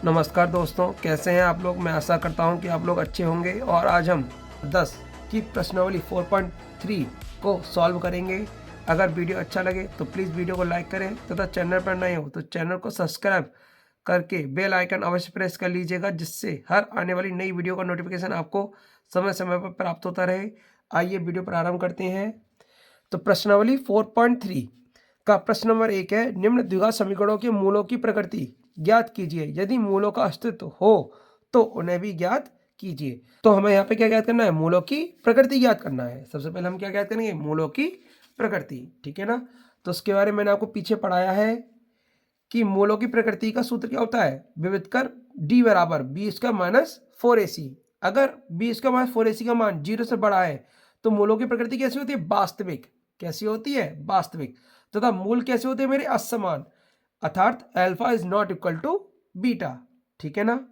नमस्कार दोस्तों, कैसे हैं आप लोग। मैं आशा करता हूं कि आप लोग अच्छे होंगे। और आज हम 10 की प्रश्नावली 4.3 को सॉल्व करेंगे। अगर वीडियो अच्छा लगे तो प्लीज़ वीडियो को लाइक करें तथा चैनल पर नए हो तो चैनल को सब्सक्राइब करके बेल आइकन अवश्य प्रेस कर लीजिएगा, जिससे हर आने वाली नई वीडियो का नोटिफिकेशन आपको समय समय पर प्राप्त होता रहे। आइए वीडियो प्रारंभ करते हैं। तो प्रश्नावली 4.3 का प्रश्न नंबर 1 है, निम्न द्विघात समीकरणों के मूलों की प्रकृति ज्ञात कीजिए। यदि मूलों का अस्तित्व हो तो उन्हें भी ज्ञात कीजिए। तो हमें यहाँ पे क्या ज्ञात करना है? मूलों की प्रकृति ज्ञात करना है। सबसे पहले हम क्या ज्ञात करेंगे? मूलों की प्रकृति। ठीक है ना। तो उसके बारे में मैंने आपको पीछे पढ़ाया है कि मूलों की प्रकृति का सूत्र क्या होता है? विविध कर d बराबर b² - 4ac। अगर b² का मान 0 से बड़ा है तो मूलों की प्रकृति कैसी होती है? वास्तविक। कैसी होती है? वास्तविक। तथा मूल कैसे होते हैं मेरे? असमान, अर्थात alpha is not equal to beta. ठीक है ना।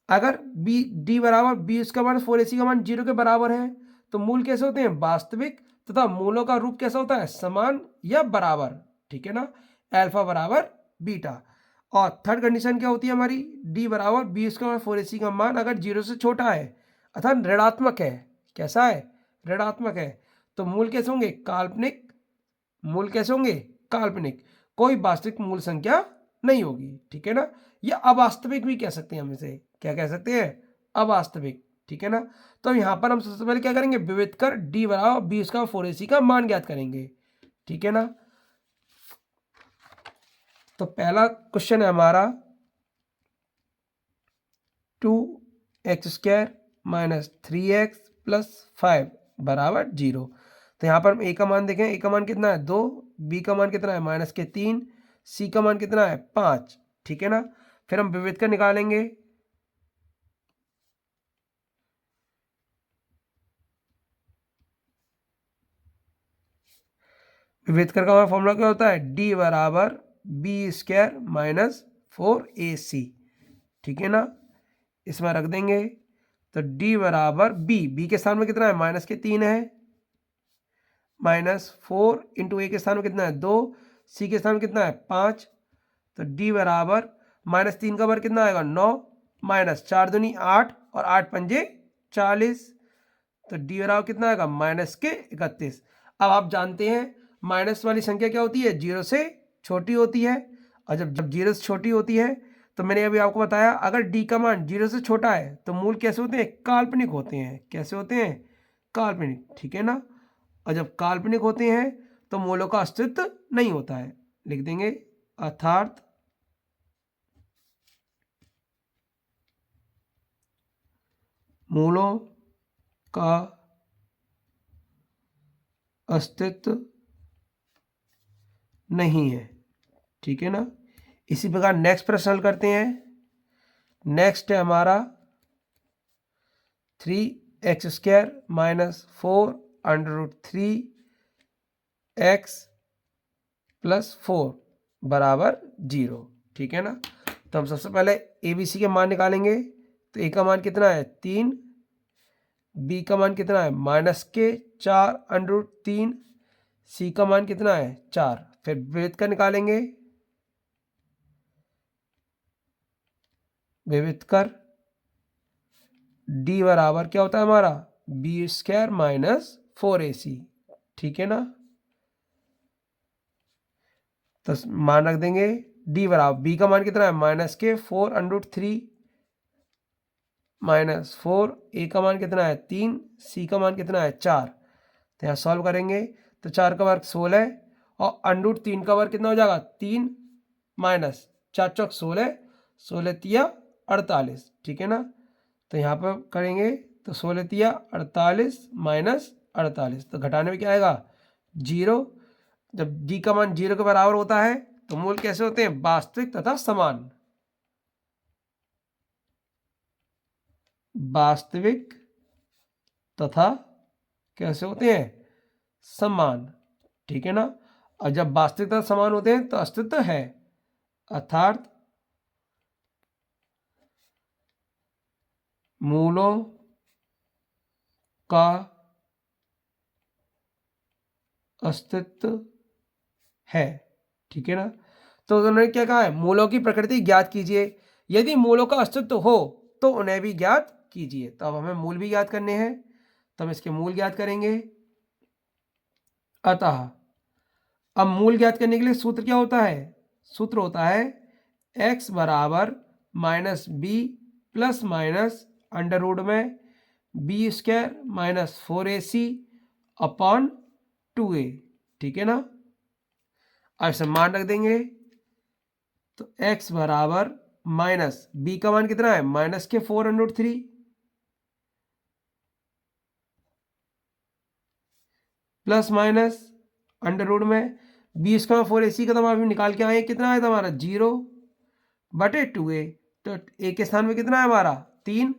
अगर d बराबर b² का मान 0 के बराबर है तो मूल कैसे होते हैं? वास्तविक। तथा मूलों का रूप कैसा होता है? समान या बराबर। ठीक है ना। अल्फा बराबर बीटा। और थर्ड कंडीशन क्या होती है हमारी? d बराबर b² का मान अगर 0 से छोटा है अर्थात ऋणात्मक है। कैसा है? ऋणात्मक है। तो मूल कैसे होंगे? काल्पनिक। मूल कैसे होंगे? काल्पनिक। कोई वास्तविक मूल संख्या नहीं होगी। ठीक है ना। या अवास्तविक भी कह सकते हैं हम इसे। क्या कह सकते हैं? अवास्तविक। ठीक है ना। तो यहाँ पर हम सबसे पहले क्या करेंगे? विविध कर d बराबर b² का मान ज्ञात करेंगे। ठीक है ना। तो पहला क्वेश्चन है हमारा 2x² - 3x + 5 बराबर 0। तो यहाँ पर हम a का मान देखें। a का मान कितना है? 2। b का मान कितना है? -3। c का मान कितना है? 5। ठीक है ना। फिर हम विविध का निकालेंगे। विविध कर का हमारा फॉर्मूला क्या होता है? d बराबर b² - 4ac। ठीक है ना। इसमें रख देंगे तो d बराबर b के स्थान में कितना है? -3 है। -4 इंटू a के स्थान में कितना है? 2। c के स्थान में कितना है? 5। तो d बराबर -3 का वर्ग कितना आएगा? 9। -4 दूनी 8 और 8 पंजे 40। तो d बराबर कितना आएगा? -31। अब आप जानते हैं माइनस वाली संख्या क्या होती है? 0 से छोटी होती है। और जब जब 0 से छोटी होती है तो मैंने अभी आपको बताया, अगर d का मान 0 से छोटा है तो मूल कैसे होते हैं? काल्पनिक होते हैं। कैसे होते हैं? काल्पनिक। ठीक है ना। और जब काल्पनिक होते हैं तो मूलों का अस्तित्व नहीं होता है। लिख देंगे अर्थात मूलों का अस्तित्व नहीं है। ठीक है ना। इसी प्रकार नेक्स्ट प्रश्न हल करते हैं। नेक्स्ट है हमारा 3x² - 4√3x + 4 बराबर 0। ठीक है ना। तो हम सबसे पहले ABC के मान निकालेंगे। तो a का मान कितना है? 3। b का मान कितना है? -4√3। c का मान कितना है? 4। फिर विविध का निकालेंगे। विविध कर d बराबर क्या होता है हमारा? b² - 4ac। ठीक है ना। तो मान रख देंगे। d बराबर b का मान कितना है? -4√3 -4। a का मान कितना है? 3। c का मान कितना है? 4। तो यहाँ सॉल्व करेंगे तो 4 का वर्ग 16 और √3 का वर्ग कितना हो जाएगा? 3 माइनस 4 चौक 16, 16 तिया 48। ठीक है ना। तो यहाँ पर करेंगे तो 16 तिया 48 माइनस 48, तो घटाने में क्या आएगा? 0। जब d का मान 0 के बराबर होता है तो मूल कैसे होते हैं? वास्तविक तथा समान। वास्तविक तथा कैसे होते हैं? समान। ठीक है ना। और जब वास्तविक तथा समान होते हैं तो अस्तित्व है। अर्थात मूलों का अस्तित्व है। ठीक है ना। तो उन्होंने क्या कहा है? मूलों की प्रकृति ज्ञात कीजिए। यदि मूलों का अस्तित्व हो तो उन्हें भी ज्ञात कीजिए। तो अब हमें मूल भी ज्ञात करने हैं, तो हम इसके मूल ज्ञात करेंगे। अतः अब मूल ज्ञात करने के लिए सूत्र क्या होता है? सूत्र होता है x बराबर minus b plus minus under root में b square minus 4ac upon 2a। ठीक है ना? अब इसे मान रख देंगे, तो x बराबर माइनस b का मान कितना है? माइनस के 4√3 प्लस माइनस अंडर रूट में बी स्क्वायर 4ac का तो हम अभी निकाल के आए, कितना आया था हमारा? 0 बटे 2a। तो a के स्थान में कितना है हमारा? 3,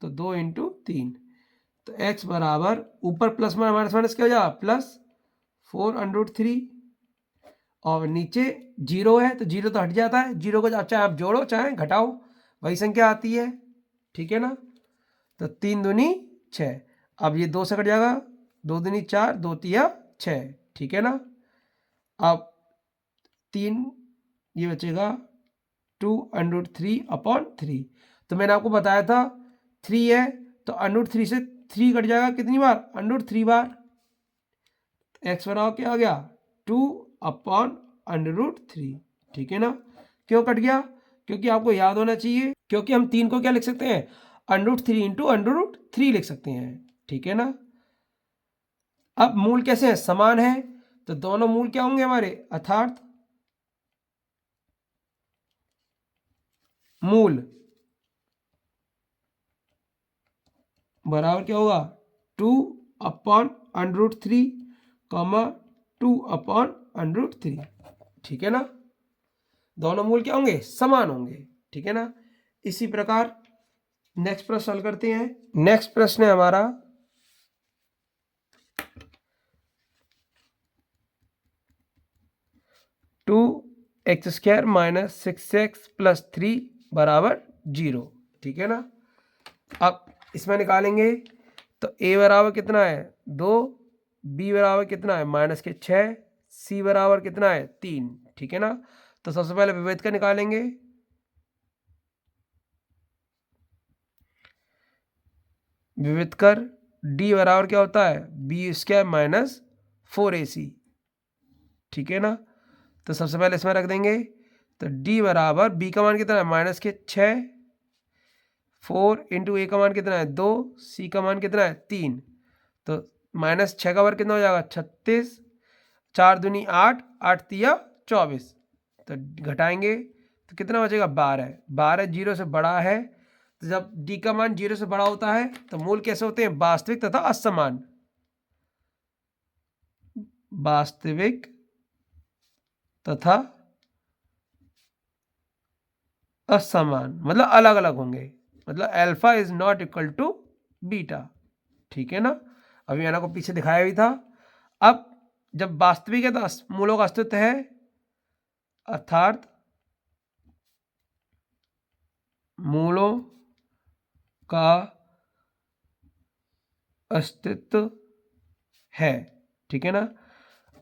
तो 2 इंटू 3। तो x बराबर ऊपर प्लस माइनस माइनस क्या हो जाएगा? प्लस 4√3 और नीचे 0 है तो 0 तो हट जाता है, 0 को चाहे आप जोड़ो चाहे घटाओ वही संख्या आती है। ठीक है ना? तो 3 दूनी 6, अब ये 2 से कट जाएगा, 2 दूनी 4, 2 तिया 6। ठीक है ना? अब 3 ये बचेगा 2√3 अपॉन 3। तो मैंने आपको बताया था 3 है तो √3 से 3 कट जाएगा कितनी बार? √3 बार। एक्स बराबर क्या आ गया? 2 अपॉन √3। ठीक है ना? क्यों कट गया? क्योंकि आपको याद होना चाहिए, क्योंकि हम 3 को क्या लिख सकते हैं? √3 इंटू √3 लिख सकते हैं। ठीक है ना? अब मूल कैसे हैं? समान है, तो दोनों मूल क्या होंगे हमारे? अर्थात मूल बराबर क्या होगा? 2 अपॉन √3 कॉमा 2 अपॉन √3। ठीक है ना? दोनों मूल क्या होंगे? समान होंगे। ठीक है ना? इसी प्रकार नेक्स्ट प्रश्न सॉल्व करते हैं। नेक्स्ट प्रश्न है हमारा 2x² माइनस 6x प्लस 3 बराबर 0। ठीक है ना? अब इसमें निकालेंगे, तो a बराबर कितना है? 2, b बराबर कितना है? माइनस के 6, c बराबर कितना है? 3। ठीक है ना? तो सबसे पहले विभेद का निकालेंगे। विभेद कर d बराबर क्या होता है? b² minus 4ac। ठीक है ना? तो सबसे पहले इसमें रख देंगे, तो d बराबर b का मान कितना है? माइनस के 6, 4 इंटू a का मान कितना है? 2, c का मान कितना है? 3। तो माइनस 6 का वर्ग कितना हो जाएगा? 36, 4 दूनी 8, 8 तिया 24। तो घटाएंगे तो कितना बचेगा? 12। 12 0 से बड़ा है, तो जब d का मान 0 से बड़ा होता है तो मूल कैसे होते हैं? वास्तविक तथा असमान। वास्तविक तथा असमान मतलब अलग अलग होंगे, मतलब alpha is not equal to beta. ठीक है ना? अभी मैंने आपको पीछे दिखाया भी था। अब जब वास्तविक है तो मूलों का अस्तित्व है, अर्थात मूलों का अस्तित्व है। ठीक है ना?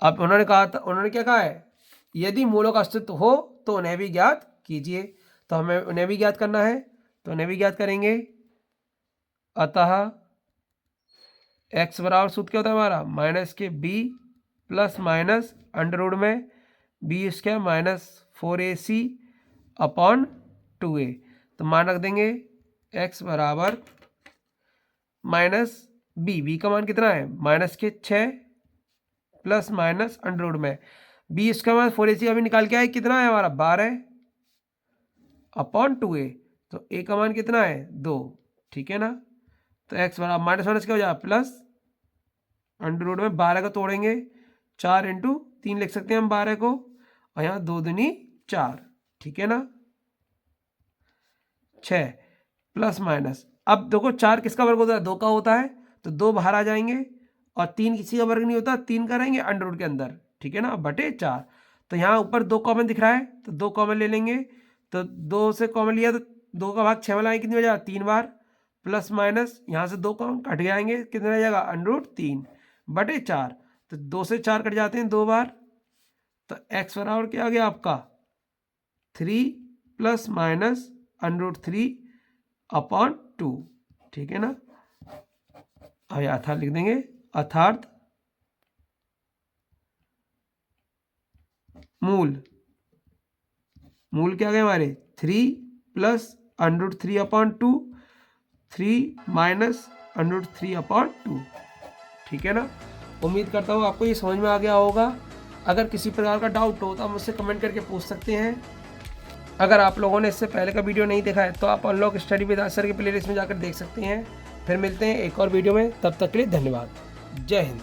अब उन्होंने कहा था, उन्होंने क्या कहा है? यदि मूलों का अस्तित्व हो तो उन्हें भी ज्ञात कीजिए। तो हमें उन्हें भी ज्ञात करना है, तो उन्हें भी ज्ञात करेंगे। अतः x बराबर सूत्र क्या होता है हमारा? माइनस के b plus minus under root में b² minus 4ac upon 2a। तो मान रख देंगे x बराबर माइनस b का मान कितना है? माइनस के 6 प्लस माइनस अंडर रूट में b² माइनस 4ac अभी निकाल के आए, कितना है हमारा? 12 अपॉन 2a। तो a का मान कितना है? 2। ठीक है ना? तो x बराबर माइनस माइनस क्या हो जाएगा? प्लस अंडर रूट में 12 को तोड़ेंगे, 4 इंटू 3 लिख सकते हैं हम 12 को, और यहाँ 2 दूनी 4। ठीक है ना? 6 प्लस माइनस, अब देखो 4 किसका वर्ग होता है? 2 का होता है, तो 2 बाहर आ जाएंगे, और 3 किसी का वर्ग नहीं होता, 3 का रहेंगे अंडर रूट के अंदर। ठीक है ना? बटे 4। तो यहाँ ऊपर 2 कॉमन दिख रहा है, तो 2 कॉमन ले लेंगे, तो 2 से कॉमन लिया तो 2 का भाग 6 में लाएंगे, कितनी हो जाएगा? 3 बार, प्लस माइनस यहाँ से 2 कॉमन कट जाएंगे, कितना रह जाएगा? अंडर रूट 3 बटे 4। तो 2 से 4 कट जाते हैं 2 बार, तो x बराबर क्या आ गया आपका? 3 प्लस माइनस √3/2, ठीक है ना। अब अर्थात लिख देंगे, अर्थात मूल क्या गए हमारे 3 + √3/2, 3 - √3/2, ठीक है ना। उम्मीद करता हूँ आपको ये समझ में आ गया होगा। अगर किसी प्रकार का डाउट हो तो आप मुझसे कमेंट करके पूछ सकते हैं। अगर आप लोगों ने इससे पहले का वीडियो नहीं देखा है तो आप अनलॉक स्टडी विद आंसर के प्लेलिस्ट में जाकर देख सकते हैं। फिर मिलते हैं एक और वीडियो में, तब तक के लिए धन्यवाद। जय हिंद।